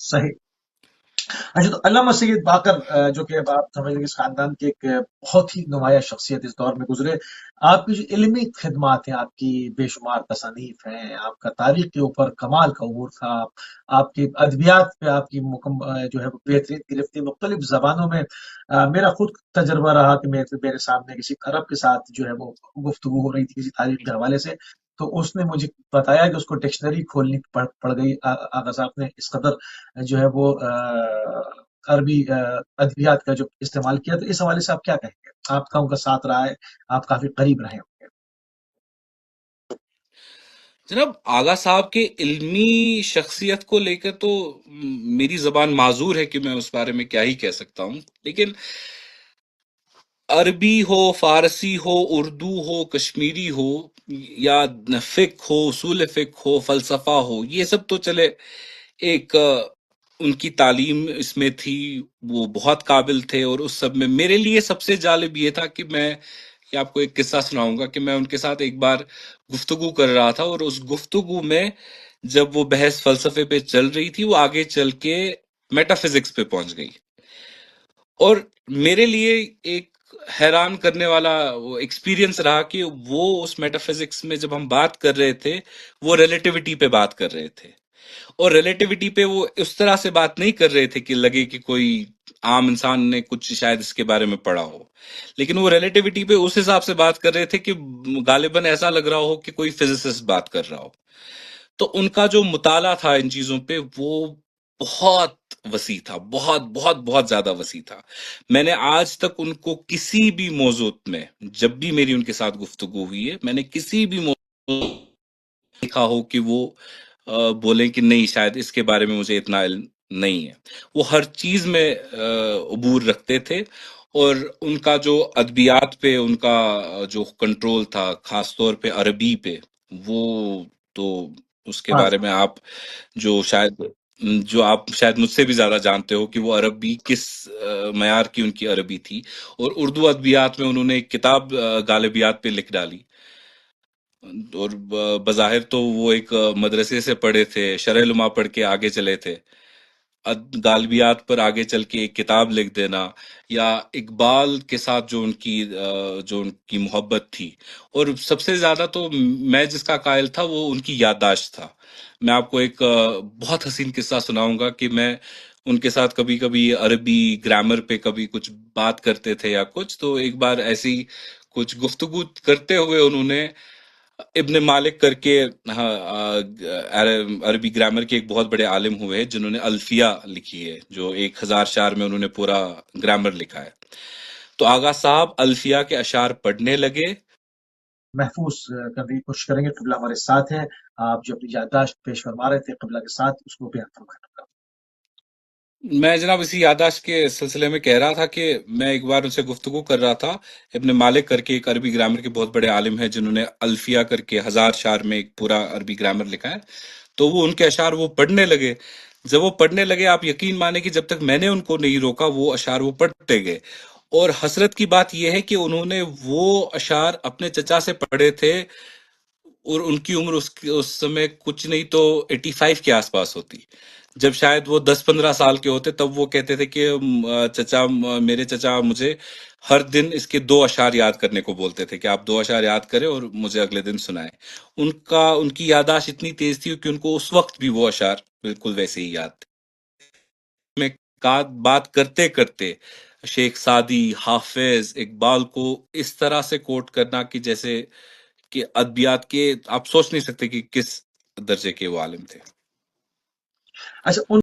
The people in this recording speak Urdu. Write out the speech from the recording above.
صحیح. اچھا، تو علامہ سید باقر جو کہ اب آپ سمجھ لیں کہ اس خاندان کے ایک بہت ہی نمایاں شخصیت اس دور میں گزرے. آپ کی جو علمی خدمات ہیں، آپ کی بے شمار تصانیف ہیں، آپ کا تاریخ کے اوپر کمال کا عبور تھا، آپ کی ادبیات پہ آپ کی جو ہے وہ بہترین گرفتی مختلف زبانوں میں. میرا خود تجربہ رہا کہ میرے سامنے کسی عرب کے ساتھ جو ہے وہ گفتگو ہو رہی تھی کسی تاریخ کے حوالے سے، تو اس نے مجھے بتایا کہ اس کو ڈکشنری کھولنی پڑ گئی. آغا صاحب نے اس قدر جو ہے وہ عربی ادبیات کا جو استعمال کیا. تو اس حوالے سے آپ کیا کہیں گے؟ آپ کا ان کا ساتھ رہا ہے، آپ کافی قریب رہے ہوں گے. جناب آغا صاحب کے علمی شخصیت کو لے کر تو میری زبان معذور ہے کہ میں اس بارے میں کیا ہی کہہ سکتا ہوں، لیکن عربی ہو، فارسی ہو، اردو ہو، کشمیری ہو، یا فقہ ہو، اصول فقہ ہو، فلسفہ ہو، یہ سب تو چلے ایک ان کی تعلیم اس میں تھی، وہ بہت قابل تھے. اور اس سب میں میرے لیے سب سے جالب یہ تھا کہ میں کہ آپ کو ایک قصہ سناؤں گا کہ میں ان کے ساتھ ایک بار گفتگو کر رہا تھا، اور اس گفتگو میں جب وہ بحث فلسفے پہ چل رہی تھی، وہ آگے چل کے میٹا فزکس پہ پہنچ گئی. اور میرے لیے ایک حیران کرنے والا وہ ایکسپیرینس رہا کہ وہ اس میٹا فزکس میں جب ہم بات کر رہے تھے، وہ ریلیٹیوٹی پہ بات کر رہے تھے. اور ریلیٹیوٹی پہ وہ اس طرح سے بات نہیں کر رہے تھے کہ لگے کہ کوئی عام انسان نے کچھ شاید اس کے بارے میں پڑھا ہو، لیکن وہ ریلیٹیوٹی پہ اس حساب سے بات کر رہے تھے کہ غالباً ایسا لگ رہا ہو کہ کوئی فزسسٹ بات کر رہا ہو. تو ان کا جو مطالعہ تھا ان چیزوں پہ وہ بہت وسیع تھا، بہت بہت بہت زیادہ وسیع تھا. میں نے آج تک ان کو کسی بھی موضوع میں، جب بھی میری ان کے ساتھ گفتگو ہوئی ہے، میں نے کسی بھی موضوع دیکھا ہو کہ وہ بولیں کہ نہیں شاید اس کے بارے میں مجھے اتنا علم نہیں ہے. وہ ہر چیز میں عبور رکھتے تھے. اور ان کا جو ادبیات پہ ان کا جو کنٹرول تھا، خاص طور پہ عربی پہ، وہ تو اس کے بارے ماشاء میں آپ جو آپ شاید مجھ سے بھی زیادہ جانتے ہو کہ وہ عربی کس معیار کی ان کی عربی تھی. اور اردو ادبیات میں انہوں نے ایک کتاب غالبیات پہ لکھ ڈالی. اور بظاہر تو وہ ایک مدرسے سے پڑھے تھے، شرح لما پڑھ کے آگے چلے تھے. غالبیات پر آگے چل کے ایک کتاب لکھ دینا، یا اقبال کے ساتھ جو ان کی محبت تھی. اور سب سے زیادہ تو میں جس کا قائل تھا وہ ان کی یادداشت تھا. میں آپ کو ایک بہت حسین قصہ سناؤں گا کہ میں ان کے ساتھ کبھی کبھی عربی گرامر پہ کبھی کچھ بات کرتے تھے یا کچھ، تو ایک بار ایسی کچھ گفتگو کرتے ہوئے انہوں نے ابن مالک کر کے، ہاں، عربی گرامر کے ایک بہت بڑے عالم ہوئے ہیں جنہوں نے الفیہ لکھی ہے، جو 1000 اشعار میں انہوں نے پورا گرامر لکھا ہے. تو آغا صاحب الفیہ کے اشعار پڑھنے لگے. محفوظ کرنے کی کوشش کریں گے. قبلہ ہمارے ساتھ ہیں. آپ جو اپنی یادداشت پیش فرما رہے تھے قبلہ کے ساتھ، اس کو بیان فرمائیں. میں جناب اسی یادداشت کے سلسلے میں کہہ رہا تھا کہ میں ایک بار ان سے گفتگو کر رہا تھا. ابن مالک کر کے ایک عربی گرامر کے بہت بڑے عالم ہیں جنہوں نے الفیہ کر کے 1000 اشعار میں ایک پورا عربی گرامر لکھا ہے. تو وہ ان کے اشعار وہ پڑھنے لگے. جب وہ پڑھنے لگے، آپ یقین مانیں کہ جب تک میں نے ان کو نہیں روکا وہ اشعار وہ پڑھتے گئے. اور حسرت کی بات یہ ہے کہ انہوں نے وہ اشعار اپنے چچا سے پڑھے تھے، اور ان کی عمر اس سمے کچھ نہیں تو 85 کے آس پاس ہوتی. جب شاید وہ 10-15 سال کے ہوتے تب وہ کہتے تھے کہ میرے چچا مجھے ہر دن اس کے 2 اشعار یاد کرنے کو بولتے تھے کہ آپ 2 اشعار یاد کریں اور مجھے اگلے دن سنائیں. ان کی یادداشت اتنی تیز تھی کہ ان کو اس وقت بھی وہ اشعار بالکل ویسے ہی یاد تھے. میں بات کرتے کرتے شیخ سعدی، حافظ، اقبال کو اس طرح سے کوٹ کرنا کہ جیسے کہ ادبیات کے آپ سوچ نہیں سکتے کہ کس درجے کے وہ عالم تھے. اچھا، ان